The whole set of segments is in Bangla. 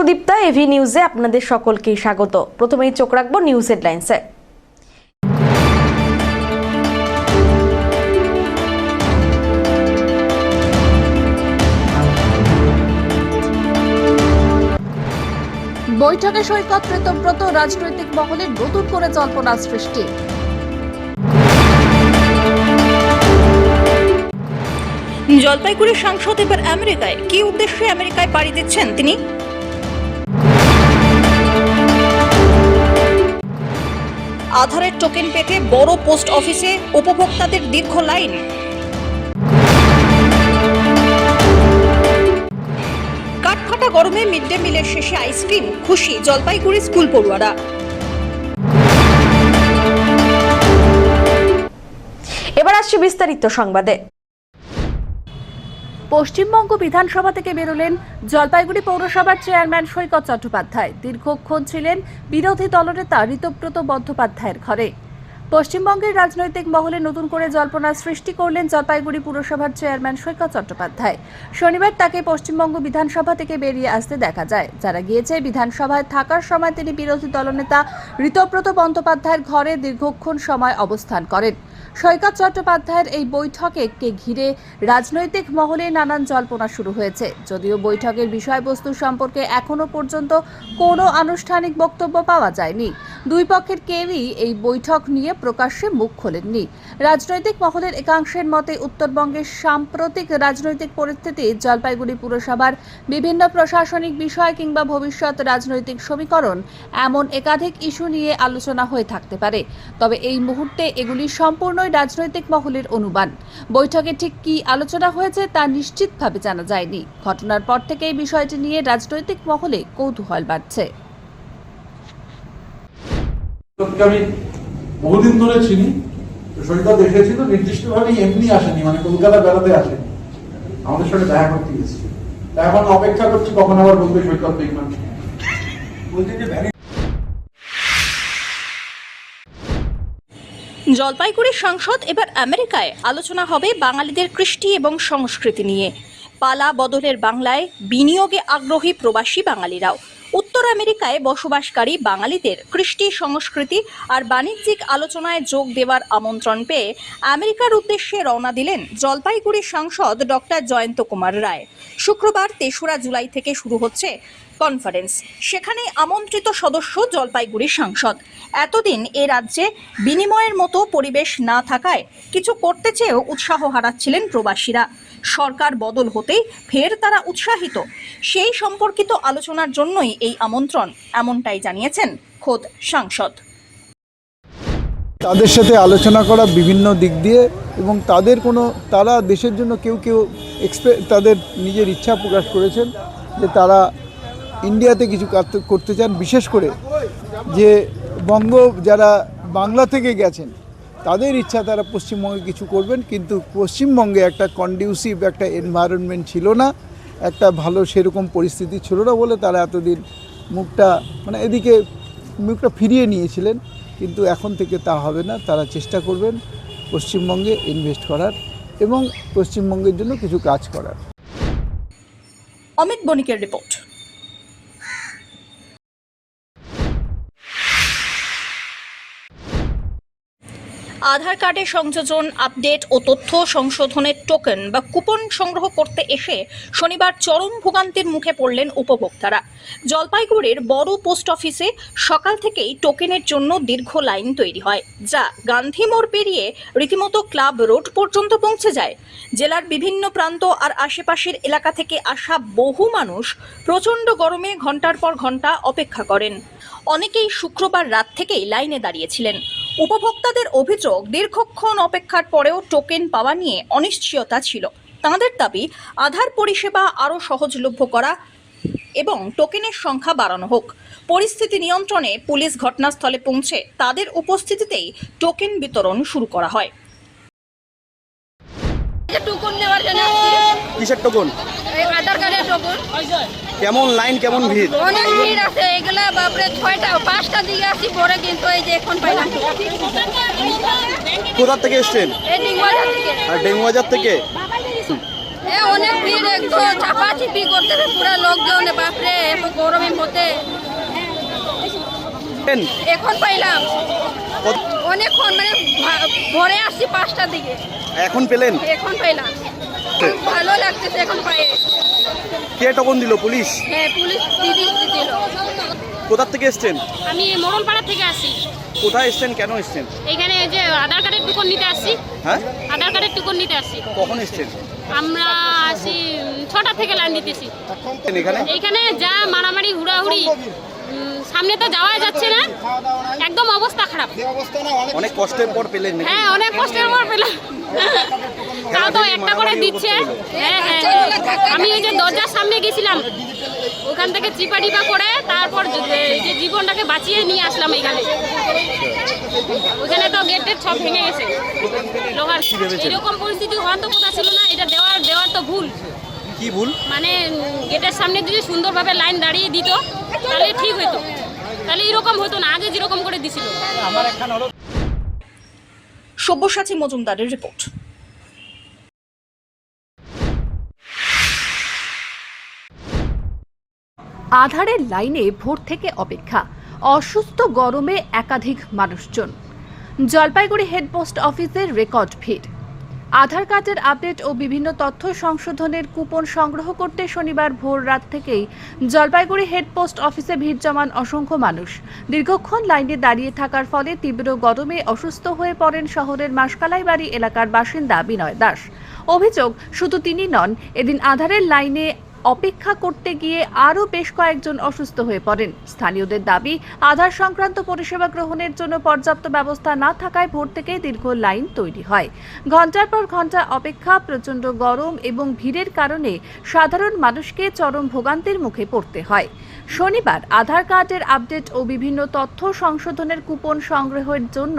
সুদীপ্তা এভি নিউজে আপনাদের সকলকে স্বাগত। প্রথমেই চোখ রাখবো নিউজ হেডলাইন্সে। বৈঠকে সৈকত ঋতব্রত, রাজনৈতিক মহলে নতুন করে জল্পনা সৃষ্টি। জলপাইগুড়ির সাংসদ এবার আমেরিকায়, কি উদ্দেশ্যে আমেরিকায় পাড়ি দিচ্ছেন তিনি? আধারের টোকেন পেতে বড় পোস্ট অফিসে উপভোক্তাদের দীর্ঘ লাইন। কাঠফাটা গরমে মিড ডে মিলের শেষে আইসক্রিম, খুশি জলপাইগুড়ি স্কুল পড়ুয়ারা। এবার আসছে বিস্তারিত সংবাদে। পশ্চিমবঙ্গ বিধানসভা থেকে বেরোলেন জলপাইগুড়ি পৌরসভার চেয়ারম্যান সৈকত চট্টোপাধ্যায়। দীর্ঘক্ষণ ছিলেন বিরোধী দলনেতা ঋতব্রত বন্দ্যোপাধ্যায়ের ঘরে। পশ্চিমবঙ্গের রাজনৈতিক মহলে নতুন করে জল্পনা সৃষ্টি করলেন জলপাইগুড়ি পুরসভার চেয়ারম্যান সৈকত চট্টোপাধ্যায়। শনিবার তাকে পশ্চিমবঙ্গ বিধানসভা থেকে বেরিয়ে আসতে দেখা যায়। যারা গিয়েছে, বিধানসভায় থাকার সময় তিনি বিরোধী দলনেতা ঋতব্রত বন্দ্যোপাধ্যায়ের ঘরে দীর্ঘক্ষণ সময় অবস্থান করেন। সৈকত চট্টোপাধ্যায়ের এই বৈঠককে ঘিরে রাজনৈতিক মহলে নানান জল্পনা শুরু হয়েছে। যদিও বৈঠকের বিষয়বস্তু সম্পর্কে এখনো পর্যন্ত কোনো আনুষ্ঠানিক বক্তব্য পাওয়া যায়নি। দুই পক্ষের কেউই এই বৈঠক নিয়ে প্রকাশ্যে মুখ খোলেননি। রাজনৈতিক মহলের একাংশের মতে, উত্তরবঙ্গের সাম্প্রতিক রাজনৈতিক পরিস্থিতি, জলপাইগুড়ি পুরসভার বিভিন্ন প্রশাসনিক বিষয় কিংবা ভবিষ্যৎ রাজনৈতিক সমীকরণ, এমন একাধিক ইস্যু নিয়ে আলোচনা হয়ে থাকতে পারে। তবে এই মুহূর্তে এগুলি সম্পূর্ণই রাজনৈতিক মহলের অনুমান। বৈঠকে ঠিক কি আলোচনা হয়েছে তা নিশ্চিতভাবে জানা যায়নি। ঘটনার পর থেকেই বিষয়টি নিয়ে রাজনৈতিক মহলে কৌতূহল বাড়ছে। আমি বহুদিন ধরে চিনি। সৈকত এসেছিল নির্দিষ্টভাবে, এমনি আসেনি, মানে কলকাতা বেড়াতে আসেনি, আমাদের সঙ্গে দেখা করতে গেছিল। এখন অপেক্ষা করছি কখন আবার বলবে সৈকত দেখবেন। জলপাইগুড়ির সাংসদ এবার আমেরিকায়, আলোচনা হবে বাঙালিদের কৃষ্টি এবং সংস্কৃতি নিয়ে। পালা বদলের বাংলায় বিনিয়োগে আগ্রহী প্রবাসী বাঙালিরাও উত্তর আমেরিকায় বসবাসকারী বাঙালিদের কৃষ্টি, সংস্কৃতি আর বাণিজ্যিক আলোচনায় যোগ দেওয়ার আমন্ত্রণ পেয়ে আমেরিকার উদ্দেশ্যে রওনা দিলেন জলপাইগুড়ির সাংসদ ডক্টর জয়ন্ত কুমার রায়। শুক্রবার ৩রা জুলাই থেকে শুরু হচ্ছে কনফারেন্স। সেখানে আমন্ত্রিত সদস্য জলপাইগুড়ির সাংসদ। এতদিন এ রাজ্যে বিনিময়ের মতো পরিবেশ না থাকায় কিছু করতে চেয়েও উৎসাহ হারাচ্ছিলেন প্রবাসীরা। সরকার বদল হতেই ফের তারা উৎসাহিত। সেই সম্পর্কিত আলোচনার জন্যই এই আমন্ত্রণ, এমনটাই জানিয়েছেন খোদ সাংসদ। তাদের সাথে আলোচনা করা বিভিন্ন দিক দিয়ে, এবং তারা দেশের জন্য কেউ তাদের নিজের ইচ্ছা প্রকাশ করেছেন যে তারা ইন্ডিয়াতে কিছু করতে চান। বিশেষ করে যে যারা বাংলা থেকে গেছেন, তাদের ইচ্ছা তারা পশ্চিমবঙ্গে কিছু করবেন, কিন্তু পশ্চিমবঙ্গে একটা কন্ডিউসিভ একটা এনভায়রনমেন্ট ছিল না, একটা ভালো সেরকম পরিস্থিতি ছিল না বলে তারা এতদিন এদিকে মুখটা ফিরিয়ে নিয়েছিলেন। কিন্তু এখন থেকে তা হবে না। তারা চেষ্টা করবেন পশ্চিমবঙ্গে ইনভেস্ট করার এবং পশ্চিমবঙ্গের জন্য কিছু কাজ করার। অমিত বণিকের রিপোর্ট। আধার কার্ডে সংযোজন, আপডেট ও তথ্য সংশোধনের টোকেন বা কুপন সংগ্রহ করতে এসে শনিবার চরম ভোগান্তির মুখে পড়লেন উপভোক্তারা। জলপাইগুড়ির বড় পোস্ট অফিসে সকাল থেকেই টোকেনের জন্য দীর্ঘ লাইন তৈরি হয়, যা গান্ধী মোড় পেরিয়ে রীতিমতো ক্লাব রোড পর্যন্ত পৌঁছে যায়। জেলার বিভিন্ন প্রান্ত আর আশেপাশের এলাকা থেকে আসা বহু মানুষ প্রচণ্ড গরমে ঘন্টার পর ঘন্টা অপেক্ষা করেন। অনেকেই শুক্রবার রাত থেকেই লাইনে দাঁড়িয়েছিলেন। উপভোক্তাদের অভিযোগ, দীর্ঘক্ষণ অপেক্ষার পরেও টোকেন পাওয়া নিয়ে অনিশ্চয়তা ছিল। তাঁদের দাবি, আধার পরিষেবা আরও সহজলভ্য করা এবং টোকেনের সংখ্যা বাড়ানো হোক। পরিস্থিতি নিয়ন্ত্রণে পুলিশ ঘটনাস্থলে পৌঁছে তাদের উপস্থিতিতেই টোকেন বিতরণ শুরু করা হয়। কিসের টোকন? আধার কার্ডের টোকন। কেমন লাইন, কেমন ভিড়? অনেক ভিড় আছে। এগুলা বাপরে 5টা দিকে আসি পরে, কিন্তু এই যে এখন পাইলাম। কোথা থেকে এসছেন? এই ডিঙ্গবাজার থেকে। আর ডেঙ্গুবাজার থেকে অনেক ভিড়, একদম চাপাচিপি করতে পুরো লোকজন, বাপরে এত গরমের মধ্যে। এখন পাইলাম অনেকক্ষণ, মানে ভরে আসছি 5টার দিকে, এখন পেলেন? এখন পাইলাম। ভালো লাগতেছে এখন পায়ে। কে টোকন দিল? পুলিশ? হ্যাঁ, পুলিশ দিদি দিল। কোথা থেকে এসছেন? আমি মোড়লপাড়া থেকে আসি। কোথায় এসছেন, কেন এসছেন? এখানে এই যে আধার কার্ডের টুকন নিতে আসছি। হ্যাঁ, আধার কার্ডের টুকন নিতে আসছি। কখন এসছেন? আমরা আসি 6টা থেকে লাইন দিতেছি। এখানে এইখানে যা মারামারি হুড়াহুড়ি, সামনে তো যাওয়া যাচ্ছে না, একদম অবস্থা খারাপ। অনেক কষ্টের পর পেলেন নাকি? হ্যাঁ, অনেক কষ্টের পর পেলাম। তাও তো একটা করে দিচ্ছে। হ্যাঁ হ্যাঁ, আমি ওই যে দরজার সামনে গেছিলাম, ওখান থেকে চিপা টিপা করে তারপর যে জীবনটাকে বাঁচিয়ে নিয়ে আসলাম এখানে। ওখানে তো গেটের সব ভেঙে গেছে লোহার। এরকম পরিস্থিতি হওয়ার তো কথা ছিল না, এটা দেওয়ার তো ভুল। কি ভুল? মানে গেটের সামনে যদি সুন্দরভাবে লাইন দাঁড়িয়ে দিত তাহলে ঠিক হতো, তাহলে এরকম হতো না, আগে যেরকম করে দিছিল। সব্যসাচী মজুমদারের রিপোর্ট। আধারের লাইনে ভোর থেকে অপেক্ষা, অসুস্থ গরমে একাধিক মানুষজন। জলপাইগুড়ি হেডপোস্ট অফিসের রেকর্ড ভিড়। আধার কার্ডের আপডেট ও বিভিন্ন তথ্য সংশোধনের কুপন সংগ্রহ করতে শনিবার ভোর রাত থেকেই জলপাইগুড়ি হেডপোস্ট অফিসে ভিড় জমান অসংখ্য মানুষ। দীর্ঘক্ষণ লাইনে দাঁড়িয়ে থাকার ফলে তীব্র গরমে অসুস্থ হয়ে পড়েন শহরের মাসকালাইবাড়ি এলাকার বাসিন্দা বিনয় দাস। অভিযোগ, শুধু তিনি নন, এদিন আধারের লাইনে অপেক্ষা করতে গিয়ে আরও বেশ কয়েকজন অসুস্থ হয়ে পড়েন। স্থানীয়দের দাবি, আধার সংক্রান্ত পরিষেবা গ্রহণের জন্য পর্যাপ্ত ব্যবস্থা না থাকায় ভোর থেকেই দীর্ঘ লাইন তৈরি হয়। ঘণ্টার পর ঘণ্টা অপেক্ষা, প্রচণ্ড গরম এবং ভিড়ের কারণে সাধারণ মানুষকে চরম ভোগান্তির মুখে পড়তে হয়। শনিবার আধার কার্ডের আপডেট ও বিভিন্ন তথ্য সংশোধনের কুপন সংগ্রহের জন্য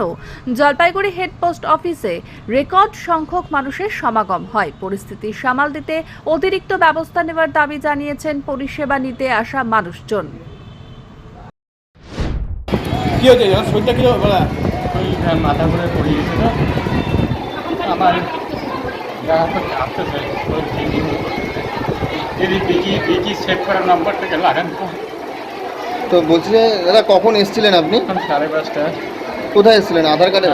জলপাইগুড়ি হেডপোস্ট অফিসে রেকর্ড সংখ্যক মানুষের সমাগম হয়। পরিস্থিতি সামাল দিতে অতিরিক্ত ব্যবস্থা নেওয়ার দাবি জানিয়েছেন পরিষেবা নিতে আসা মানুষজন। কি হচ্ছে শরীরটা কি মাথা ঘুরে পড়ে গেছে, তো আমার দেখি সেভ করার নাম্বারটাকে লাগান। তো বলছি যে দাদা, কখন এসেছিলেন আপনি? 5:30। কোথায় এসেছিলেন? আধার কার্ডে?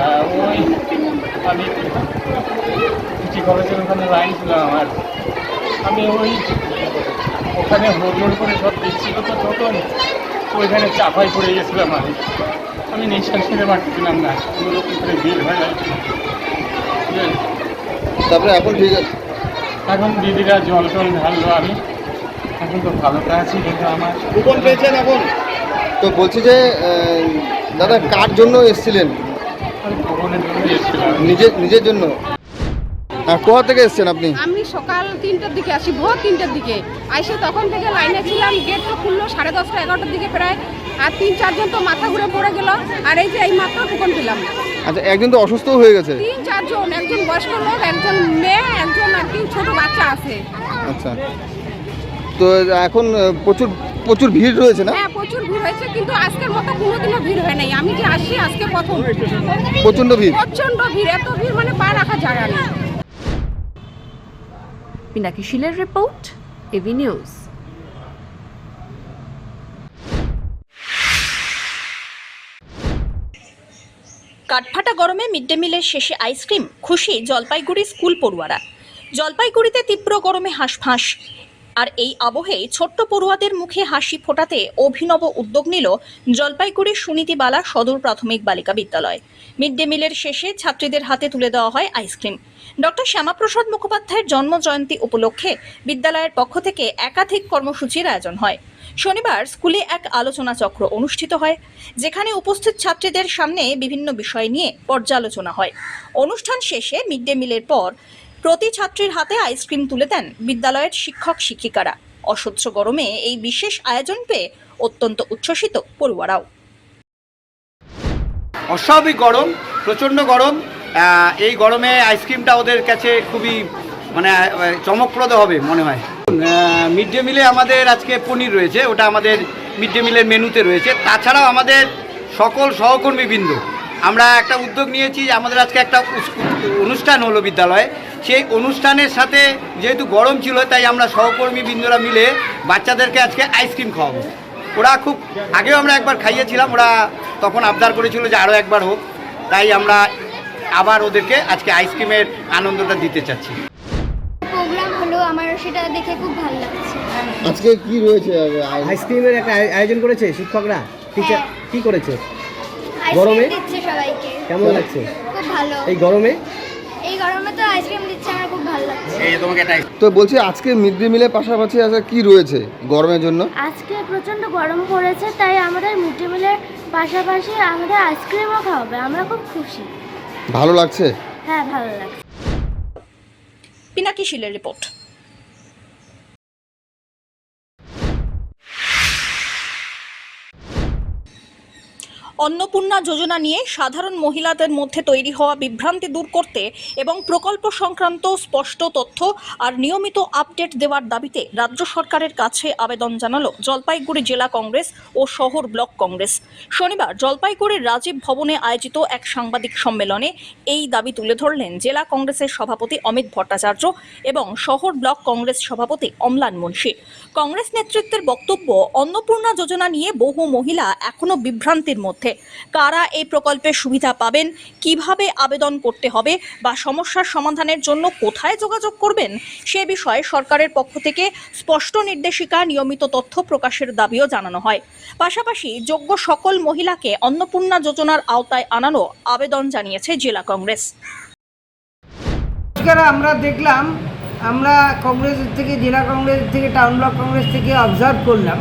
ওই আমি সিটি কলেজের ওখানে লাইন ছিল আমার, আমি ওখানে হোড় করে সব দেখছিল, তো তখন ওইখানে চাপাই পড়ে গেছিলাম। আমি নিঃশ্বাস ফেলে পারছিলাম না, কোনোরকম করে বের হয়ে যাচ্ছিল। তারপরে এখন ঠিক আছে? এখন দিদিরা জল ঢাললো, আমি এখন তো ভালোটা আছি, কিন্তু আমার কুপন পেয়েছেন এখন? তো বলছি যে দাদা, কার জন্য এসেছিলেন? ভবনের জন্য এসেছিলাম। নিজের জন্য? আর কোথা থেকে এসেছেন আপনি? আমি সকাল 3টার দিকে আসি, ভোর 3টার দিকে আইসে তখন থেকে লাইনে ছিলাম। গেট তো খুললো 10:30 11টার দিকে প্রায়, আর 3-4 জন তো মাথা ঘুরে পড়ে গেল। আর এই যে এই মাত্র কুপন পেলাম। আচ্ছা, একজন তো অসুস্থ হয়ে গেছে? 3-4 জন, একজন বয়স্ক লোক, একজন মেয়ে, একজন আর কি ছোট বাচ্চা আছে। আচ্ছা, তো এখন প্রচুর ভিড় রয়েছে না? হ্যাঁ, প্রচুর ভিড় হয়েছে, কিন্তু আজকের মতো কোনোদিনও ভিড় হয় নাই। আমি যে আসি আজকে প্রথম। প্রচণ্ড ভিড়? প্রচণ্ড ভিড়, এত ভিড় মানে পা রাখার জায়গা নেই। পিনাকি শিলের রিপোর্ট, এভি নিউজ। কাঠফাটা গরমে মিড ডে মিলের শেষে আইসক্রিম, খুশি জলপাইগুড়ি স্কুল পড়ুয়ারা। জলপাইগুড়িতে তীব্র গরমে হাঁসফাঁস, আর এই আবহে ছোট্ট পড়ুয়াদের মুখে হাসি ফোটাতে অভিনব উদ্যোগ নিল জলপাইগুড়ি সুনীতিবালা সদর প্রাথমিক বালিকা বিদ্যালয়। মিড ডে মিলের শেষে ছাত্রীদের হাতে তুলে দেওয়া হয় আইসক্রিম। ডক্টর শ্যামাপ্রসাদ মুখোপাধ্যায়ের জন্ম জয়ন্তী উপলক্ষে বিদ্যালয়ের পক্ষ থেকে একাধিক কর্মসূচির আয়োজন হয়। শনিবার স্কুলে এক আলোচনা চক্র অনুষ্ঠিত হয়, যেখানে উপস্থিত ছাত্রীদের সামনে বিভিন্ন বিষয় নিয়ে পর্যালোচনা হয়। অনুষ্ঠান শেষে মিড ডে মিলের পর প্রতি ছাত্রীর হাতে আইসক্রিম তুলে দেন বিদ্যালয়ের শিক্ষক শিক্ষিকারা। অসহ্য গরমে এই বিশেষ আয়োজন পেয়ে অত্যন্ত উচ্ছ্বসিত পড়ুয়ারাও। অস্বাভাবিক গরম, প্রচণ্ড গরম। এই গরমে আইসক্রিমটা ওদের কাছে খুবই চমকপ্রদ হবে মনে হয়। মিড ডে মিলে আমাদের আজকে পনির রয়েছে, ওটা আমাদের মিড ডে মিলের মেনুতে রয়েছে। তাছাড়াও আমাদের সকল সহকর্মীবৃন্দ আমরা একটা উদ্যোগ নিয়েছি, আমাদের আজকে একটা অনুষ্ঠান হলো বিদ্যালয়ে, সেই অনুষ্ঠানের সাথে যেহেতু গরম ছিল, তাই আমরা সহকর্মী বৃন্দরা মিলে বাচ্চাদেরকে আজকে আইসক্রিম খাওয়াবো। ওরা খুব আগেও আমরা একবার খাইয়েছিলাম, ওরা তখন আবদার করেছিল যে আরও একবার হোক, তাই আমরা আবার ওদেরকে আজকে আইসক্রিমের আনন্দটা দিতে চাচ্ছি। প্রোগ্রাম হলো, আমার সেটা দেখে খুব ভালো লাগছে। আজকে কি রয়েছে? আইসক্রিমের একটা আয়োজন করেছে শিক্ষকরা, টিচার কি করেছে? গরমে দিচ্ছে সবাইকে, কেমন লাগছে? খুব ভালো। এই গরমে তো আইসক্রিম দিচ্ছে, আমার খুব ভালো লাগছে। এই তোমাকে একটা তো বলছি আজকে মিড ডে মিলের পাশাপাশি আজকে কি রয়েছে গরমের জন্য? আজকে প্রচন্ড গরম পড়েছে, তাই আমাদের মিড ডে মিলের পাশাপাশি আমাদের আইসক্রিমও খাওয়াবে। আমরা খুব খুশি। ভালো লাগছে? হ্যাঁ, ভালো লাগছে। পিনাকি শীলের রিপোর্ট। অন্নপূর্ণা যোজনা নিয়ে সাধারণ মহিলাদের মধ্যে তৈরি হওয়া বিভ্রান্তি দূর করতে এবং প্রকল্প সংক্রান্ত স্পষ্ট তথ্য আর নিয়মিত আপডেট দেওয়ার দাবিতে রাজ্য সরকারের কাছে আবেদন জানালো জলপাইগুড়ি জেলা কংগ্রেস ও শহর ব্লক কংগ্রেস। শনিবার জলপাইগুড়ির রাজীব ভবনে আয়োজিত এক সাংবাদিক সম্মেলনে এই দাবি তুলে ধরলেন জেলা কংগ্রেসের সভাপতি অমিত ভট্টাচার্য এবং শহর ব্লক কংগ্রেস সভাপতি অম্লান মুন্সি। কংগ্রেস নেতৃত্বের বক্তব্য, অন্নপূর্ণা যোজনা নিয়ে বহু মহিলা এখনো বিভ্রান্তির মধ্যে। কারা এই প্রকল্পের সুবিধা পাবেন, কিভাবে আবেদন করতে হবে বা সমস্যার সমাধানের জন্য কোথায় যোগাযোগ করবেন, সে বিষয়ে সরকারের পক্ষ থেকে স্পষ্ট নির্দেশিকা, নিয়মিত তথ্য প্রকাশের দাবিও জানানো হয়। পাশাপাশি যোগ্য সকল মহিলাকে অন্নপূর্ণা যোজনার আওতায় আনানো আবেদন জানিয়েছে জেলা কংগ্রেস। আমরা দেখলাম, আমরা কংগ্রেস থেকে, জেলা কংগ্রেস থেকে, টাউন ব্লক কংগ্রেস থেকে অবজার্ভ করলাম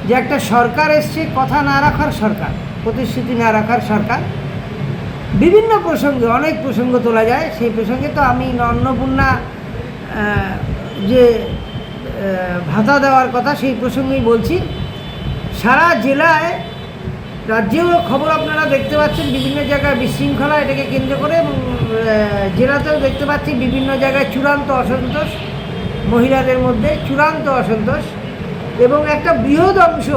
যে একটা সরকার এসছে, কথা না রাখার সরকার, প্রতিশ্রুতি না রাখার সরকার। বিভিন্ন প্রসঙ্গে, অনেক প্রসঙ্গ তোলা যায়, সেই প্রসঙ্গে তো আমি অন্নপূর্ণা যে ভাতা দেওয়ার কথা, সেই প্রসঙ্গেই বলছি। সারা জেলায়, রাজ্যেও খবর আপনারা দেখতে পাচ্ছেন, বিভিন্ন জায়গায় বিশৃঙ্খলা এটাকে কেন্দ্র করে, এবং জেলাতেও দেখতে পাচ্ছি বিভিন্ন জায়গায় চূড়ান্ত অসন্তোষ, মহিলাদের মধ্যে চূড়ান্ত অসন্তোষ, এবং একটা বৃহৎ অংশ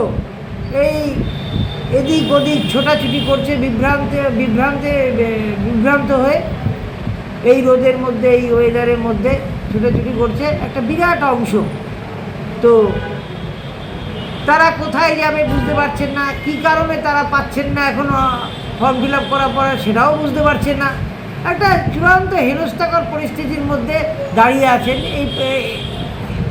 এই এদিক ওদিক ছোটাছুটি করছে, বিভ্রান্ত হয়ে এই রোদের মধ্যে, এই ওয়েদারের মধ্যে ছোটাছুটি করছে একটা বিরাট অংশ। তো তারা কোথায় যাবে বুঝতে পারছেন না, কী কারণে তারা পাচ্ছেন না, এখনও ফর্ম ফিল আপ করার পরে সেটাও বুঝতে পারছেন না। একটা চূড়ান্ত হেনস্থাকর পরিস্থিতির মধ্যে দাঁড়িয়ে আছেন।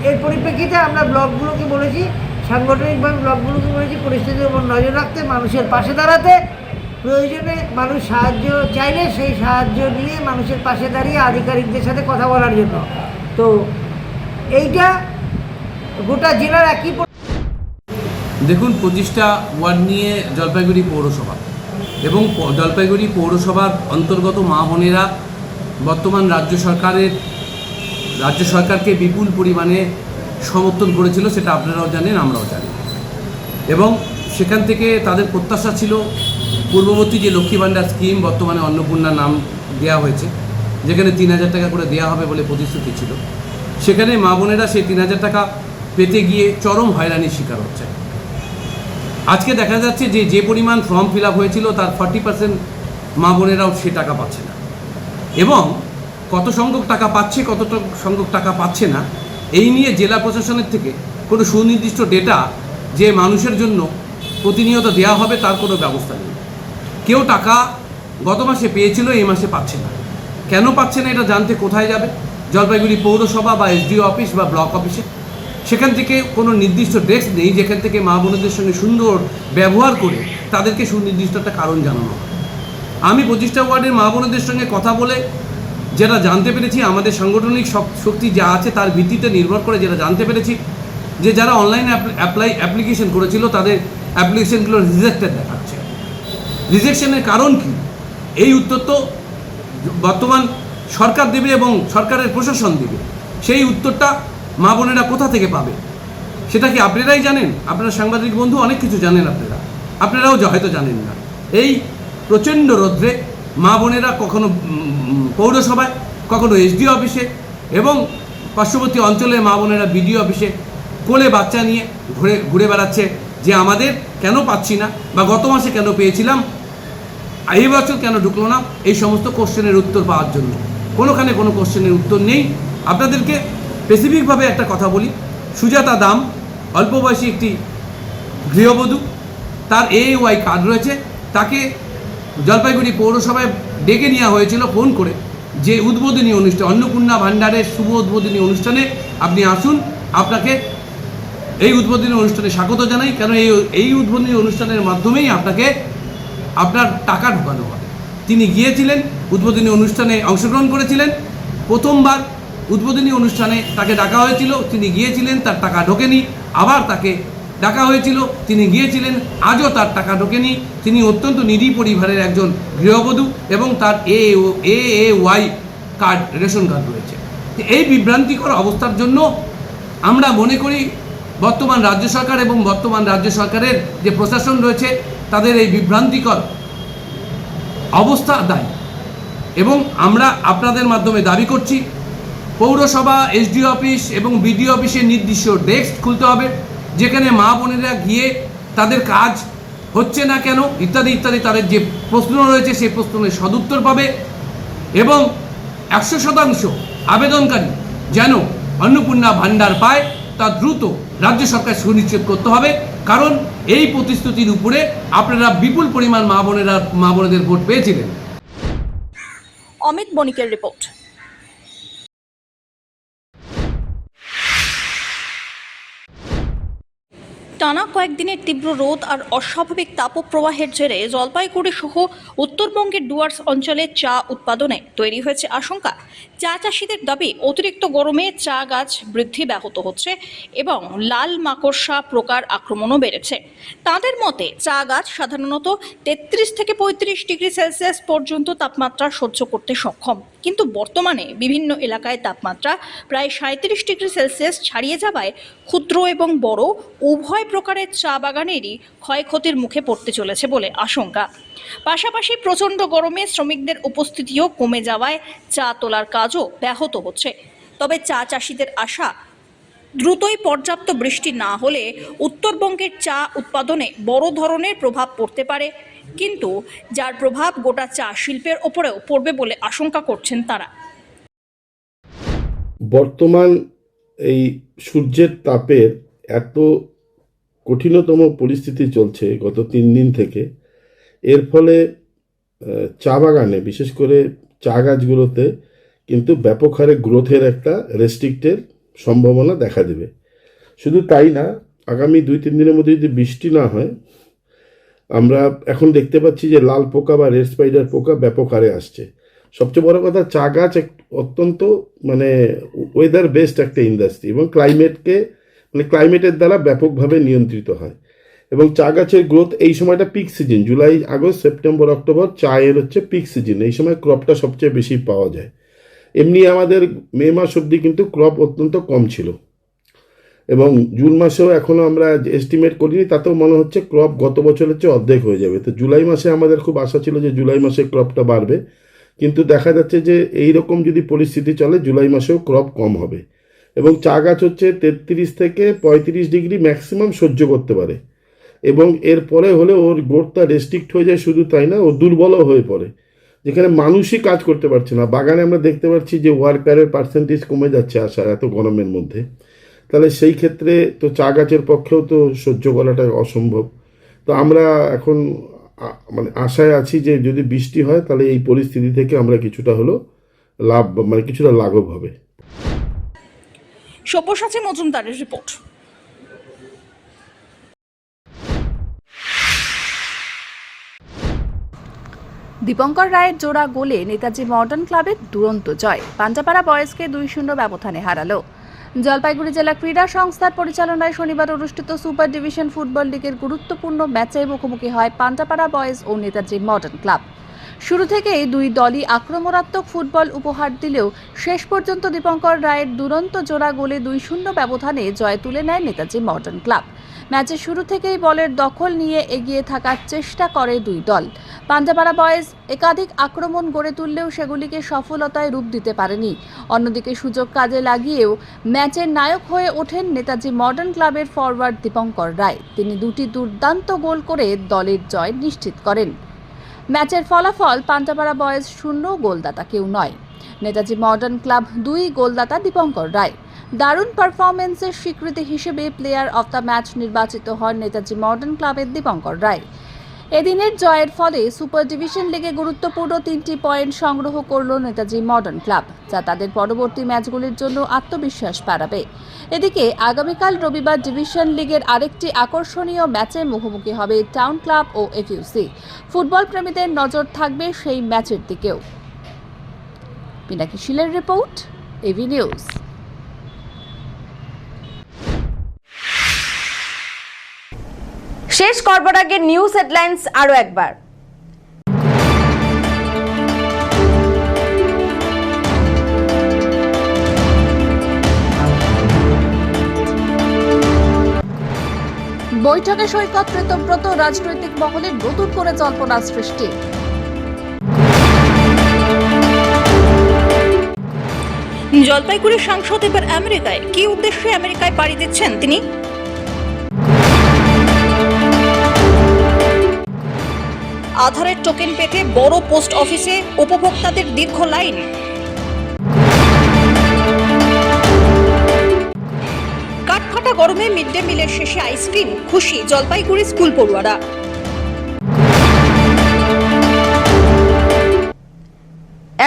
এর পরিপ্রেক্ষিতে আমরা ব্লকগুলোকে বলেছি, সাংগঠনিকভাবে ব্লকগুলোকে বলেছি পরিস্থিতির উপর নজর রাখতে, মানুষের পাশে দাঁড়াতে, প্রয়োজনে মানুষ সাহায্য চাইলে সেই সাহায্য নিয়ে মানুষের পাশে দাঁড়িয়ে আধিকারিকদের সাথে কথা বলার জন্য। তো এইটা গোটা জেলার একই। দেখুন, 25টা ওয়ার্ড নিয়ে জলপাইগুড়ি পৌরসভা, এবং জলপাইগুড়ি পৌরসভার অন্তর্গত মা বোনেরা বর্তমান রাজ্য সরকারকে বিপুল পরিমাণে সমর্থন করেছিল, সেটা আপনারাও জানেন, আমরাও জানি। এবং সেখান থেকে তাদের প্রত্যাশা ছিল পূর্ববর্তী যে লক্ষ্মী ভাণ্ডার স্কিম, বর্তমানে অন্নপূর্ণা নাম দেওয়া হয়েছে, যেখানে 3000 টাকা করে দেওয়া হবে বলে প্রতিশ্রুতি ছিল, সেখানে মা বোনেরা সেই 3000 টাকা পেতে গিয়ে চরম হয়রানির শিকার হচ্ছে। আজকে দেখা যাচ্ছে যে পরিমাণ ফর্ম ফিল আপ হয়েছিল তার 40% মা বোনেরাও সে টাকা পাচ্ছে না, এবং কত সংখ্যক টাকা পাচ্ছে, কত সংখ্যক টাকা পাচ্ছে না, এই নিয়ে জেলা প্রশাসনের থেকে কোনো সুনির্দিষ্ট ডেটা যে মানুষের জন্য প্রতিনিয়ত দেওয়া হবে তার কোনো ব্যবস্থা নেই। কেউ টাকা গত মাসে পেয়েছিল, এই মাসে পাচ্ছে না। কেন পাচ্ছে না এটা জানতে কোথায় যাবে? জলপাইগুড়ি পৌরসভা বা এসডিও অফিস বা ব্লক অফিসে। সেখান থেকে কোনো নির্দিষ্ট ডেস্ক নেই যেখান থেকে মা বোনদের সঙ্গে সুন্দর ব্যবহার করে তাদেরকে সুনির্দিষ্ট একটা কারণ জানানো হয়। আমি 25টা ওয়ার্ডের মা বোনদের সঙ্গে কথা বলে যেটা জানতে পেরেছি, আমাদের সাংগঠনিক শক্তি যা আছে তার ভিত্তিতে নির্ভর করে যেটা জানতে পেরেছি, যে যারা অনলাইন অ্যাপ্লিকেশন করেছিল তাদের অ্যাপ্লিকেশনগুলো রিজেক্টেড দেখাচ্ছে। রিজেকশনের কারণ কি? এই উত্তর তো বর্তমান সরকার দেবে এবং সরকারের প্রশাসন দেবে। সেই উত্তরটা মা বোনেরা কোথা থেকে পাবে সেটা কি আপনারাই জানেন? আপনারা সাংবাদিক বন্ধু অনেক কিছু জানেন, আপনারাও হয়তো জানেন না। এই প্রচণ্ড রৌদ্রে মা বোনেরা কখনো পৌরসভায়, কখনো এসডিও অফিসে, এবং পার্শ্ববর্তী অঞ্চলে মা বোনেরা বিডিও অফিসে কোলে বাচ্চা নিয়ে ঘুরে বেড়াচ্ছে, যে আমাদের কেন পাচ্ছি না, বা গত মাসে কেন পেয়েছিলাম, এই বছর কেন ঢুকলো না, এই সমস্ত কোশ্চেনের উত্তর পাওয়ার জন্য। কোনোখানে কোনো কোশ্চেনের উত্তর নেই। আপনাদেরকে স্পেসিফিকভাবে একটা কথা বলি, সুজাতা দাম অল্প বয়সী একটি গৃহবধূ, তার AAY কার্ড রয়েছে, তাকে জলপাইগুড়ি পৌরসভায় ডেকে নেওয়া হয়েছিল ফোন করে যে উদ্বোধনী অনুষ্ঠান, অন্নপূর্ণা ভাণ্ডারের শুভ উদ্বোধনী অনুষ্ঠানে আপনি আসুন, আপনাকে এই উদ্বোধনী অনুষ্ঠানে স্বাগত জানাই, কেন এই উদ্বোধনী অনুষ্ঠানের মাধ্যমেই আপনাকে আপনার টাকা ঢোকানো হবে। তিনি গিয়েছিলেন, উদ্বোধনী অনুষ্ঠানে অংশগ্রহণ করেছিলেন, প্রথমবার উদ্বোধনী অনুষ্ঠানে তাকে ডাকা হয়েছিল, তিনি গিয়েছিলেন, তার টাকা ঢোকেনি, আবার তাকে ডাকা হয়েছিল, তিনি গিয়েছিলেন, আজও তার টাকা ঢোকেনি। তিনি অত্যন্ত নিরীহ পরিবারের একজন গৃহবধূ এবং তার AAY কার্ড, রেশন কার্ড রয়েছে। এই বিভ্রান্তিকর অবস্থার জন্য আমরা মনে করি বর্তমান রাজ্য সরকার এবং বর্তমান রাজ্য সরকারের যে প্রশাসন রয়েছে তাদের এই বিভ্রান্তিকর অবস্থা দায়ী, এবং আমরা আপনাদের মাধ্যমে দাবি করছি পৌরসভা, SDO অফিস এবং BDO অফিসের নির্দিষ্ট ডেস্ক খুলতে হবে, যেখানে মা বোনেরা গিয়ে তাদের কাজ হচ্ছে না কেন ইত্যাদি ইত্যাদি তাদের যে প্রশ্ন রয়েছে সেই প্রশ্নের সদুত্তর পাবে, এবং 100% আবেদনকারী যেন অন্নপূর্ণা ভাণ্ডার পায় তা দ্রুত রাজ্য সরকার সুনিশ্চিত করতে হবে, কারণ এই প্রতিশ্রুতির উপরে আপনারা বিপুল পরিমাণ মা বোনেদের ভোট পেয়েছিলেন। অমিত বণিকের রিপোর্ট। টানা কয়েকদিনের তীব্র রোদ আর অস্বাভাবিক তাপপ্রবাহের জেরে জলপাইগুড়ি সহ উত্তরবঙ্গের ডুয়ার্স অঞ্চলে চা উৎপাদনে তৈরি হয়েছে আশঙ্কা। চা চাষিদের দাবি অতিরিক্ত গরমে চা গাছ বৃদ্ধি ব্যাহত হচ্ছে এবং লাল মাকড়সা প্রকার আক্রমণও বেড়েছে। তাদের মতে চা গাছ সাধারণত 33 থেকে 35 ডিগ্রি সেলসিয়াস পর্যন্ত তাপমাত্রা সহ্য করতে সক্ষম, কিন্তু বর্তমানে বিভিন্ন এলাকায় তাপমাত্রা প্রায় 37 ডিগ্রি সেলসিয়াস ছাড়িয়ে যাওয়ায় ক্ষুদ্র এবং বড় উভয় প্রকারের চা বাগানেরই ক্ষয়ক্ষতির মুখে পড়তে চলেছে বলে আশঙ্কা। পাশাপাশি প্রচণ্ড গরমে শ্রমিকদের উপস্থিতিও কমে যাওয়ায় চা তোলার কাজও ব্যাহত হচ্ছে। তবে চা চাষিদের আশা, দ্রুতই পর্যাপ্ত বৃষ্টি না হলে উত্তরবঙ্গের চা উৎপাদনে বড় ধরনের প্রভাব পড়তে পারে, কিন্তু যার প্রভাব গোটা চা শিল্পের ওপরেও পড়বে বলে আশঙ্কা করছেন তারা। বর্তমান এই সূর্যের তাপের এত কঠিনতম পরিস্থিতি চলছে গত 3 দিন থেকে, এর ফলে চা বাগানে বিশেষ করে চা গাছগুলোতে কিন্তু ব্যাপক হারে গ্রোথের একটা রেস্ট্রিক্টের সম্ভাবনা দেখা দেবে। শুধু তাই না, আগামী 2-3 দিনের মধ্যে যদি বৃষ্টি না হয়, আমরা এখন দেখতে পাচ্ছি যে লাল পোকা বা রেড স্পাইডার পোকা ব্যাপক হারে আসছে। সবচেয়ে বড় কথা, চা গাছ অত্যন্ত ওয়েদার বেসড একটা ইন্ডাস্ট্রি এবং ক্লাইমেটের দ্বারা ব্যাপকভাবে নিয়ন্ত্রিত হয়, এবং চা গাছের গ্রোথ এই সময়টা peak season, July, August, September, October চায়ের হচ্ছে পিক সিজন, এই সময় ক্রপটা সবচেয়ে বেশি পাওয়া যায়। এমনি আমাদের মে মাস অবধি কিন্তু ক্রপ অত্যন্ত কম ছিল, এবং জুন মাসেও এখনও আমরা এস্টিমেট করিনি, তাতেও মনে হচ্ছে ক্রপ গত বছরের চেয়ে অর্ধেক হয়ে যাবে। তো জুলাই মাসে আমাদের খুব আশা ছিল যে জুলাই মাসে ক্রপটা বাড়বে, কিন্তু দেখা যাচ্ছে যে এই রকম যদি পরিস্থিতি চলে জুলাই মাসেও ক্রপ কম হবে। এবং চা গাছ হচ্ছে 33 থেকে 35 ডিগ্রি ম্যাক্সিমাম সহ্য করতে পারে, এবং এরপরে হলে ওর গ্রোথটা রেস্ট্রিক্ট হয়ে যায়। শুধু তাই না, ও দুর্বলও হয়ে পড়ে, যেখানে মানুষই কাজ করতে পারছে না। বাগানে আমরা দেখতে পাচ্ছি যে ওয়ার্কারের পার্সেন্টেজ কমে যাচ্ছে আসার এত গরমের মধ্যে। তাহলে সেই ক্ষেত্রে তো চা গাছের পক্ষেও তো সহ্য করাটা অসম্ভব। তো আমরা এখন আশায় আছি যে যদি বৃষ্টি হয় তাহলে এই পরিস্থিতি থেকে আমরা কিছুটা হলো কিছুটা লাঘব হবে। সব্যসাচী মজুমদারের রিপোর্ট। দীপঙ্কর রায়ের জোড়া গোলে নেতাজি মডার্ন ক্লাবের দুরন্ত জয়। পাঞ্জাপাড়া বয়েজকে 2-0 ব্যবধানে হারালো। জলপাইগুড়ি জেলা ক্রীড়া সংস্থার পরিচালনায় শনিবার অনুষ্ঠিত সুপার ডিভিশন ফুটবল লিগের গুরুত্বপূর্ণ ম্যাচে মুখোমুখি হয় পাঞ্জাপাড়া বয়েজ ও নেতাজি মডার্ন ক্লাব। শুরু থেকেই দুই দলই আক্রমণাত্মক ফুটবল উপহার দিলেও শেষ পর্যন্ত দীপঙ্কর রায়ের দুরন্ত জোড়া গোলে 2-0 ব্যবধানে জয় তুলে নেয় নেতাজি মডার্ন ক্লাব। ম্যাচের শুরু থেকেই বলের দখল নিয়ে এগিয়ে থাকার চেষ্টা করে দুই দল। পাঞ্জাপাড়া বয়েজ একাধিক আক্রমণ গড়ে তুললেও সেগুলিকে সফলতায় রূপ দিতে পারেনি। অন্যদিকে সুযোগ কাজে লাগিয়েও ম্যাচের নায়ক হয়ে ওঠেন নেতাজি মডার্ন ক্লাবের ফরওয়ার্ড দীপঙ্কর রায়। তিনি 2টি দুর্দান্ত গোল করে দলের জয় নিশ্চিত করেন। ম্যাচের ফলাফল পাঞ্জাপাড়া বয়েজ 0, গোলদাতা কেউ নয়। নেতাজি মডার্ন ক্লাব 2 গোলদাতা দীপঙ্কর রায়। দারুণ পারফরমেন্সের স্বীকৃতি হিসেবে প্লেয়ার অফ দ্য ম্যাচ নির্বাচিত হন নেতাজি মডার্ন ক্লাবের দীপঙ্কর রায়। এদিনের জয়ের ফলে সুপার ডিভিশন লিগে গুরুত্বপূর্ণ 3টি পয়েন্ট সংগ্রহ করল নেতাজি মডার্ন ক্লাব, যা তাদের পরবর্তী ম্যাচগুলির জন্য আত্মবিশ্বাস বাড়াবে। এদিকে আগামীকাল রবিবার ডিভিশন লিগের আরেকটি আকর্ষণীয় ম্যাচে মুখোমুখি হবে টাউন ক্লাব ও এফইউসি। ফুটবল প্রেমীদের নজর থাকবে সেই ম্যাচের দিকেও। পিনাকি শিলের রিপোর্ট, এভি নিউজ। শেষ করবার আগে নিউজ হেডলাইন্স আরো একবার। বৈঠকে সৈকত ঋতব্রত, রাজনৈতিক মহলে নতুন করে জল্পনা সৃষ্টি। জলপাইগুড়ির সাংসদ এবার আমেরিকায়, কি উদ্দেশ্যে আমেরিকায় পাড়ি দিচ্ছেন তিনি? আধারের টোকেন পেতে বড় পোস্ট অফিসে উপভোক্তাদের দীর্ঘ লাইন। কাঠফাটা গরমে মিড ডে মিলের শেষে আইসক্রিম, খুশি জলপাইগুড়ি স্কুল পড়ুয়ারা।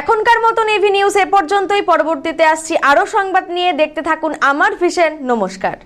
এখনকার মতন এভি নিউজ এ পর্যন্তই। পরবর্তীতে আসছি আরো সংবাদ নিয়ে। দেখতে থাকুন আমার ভিশন। নমস্কার।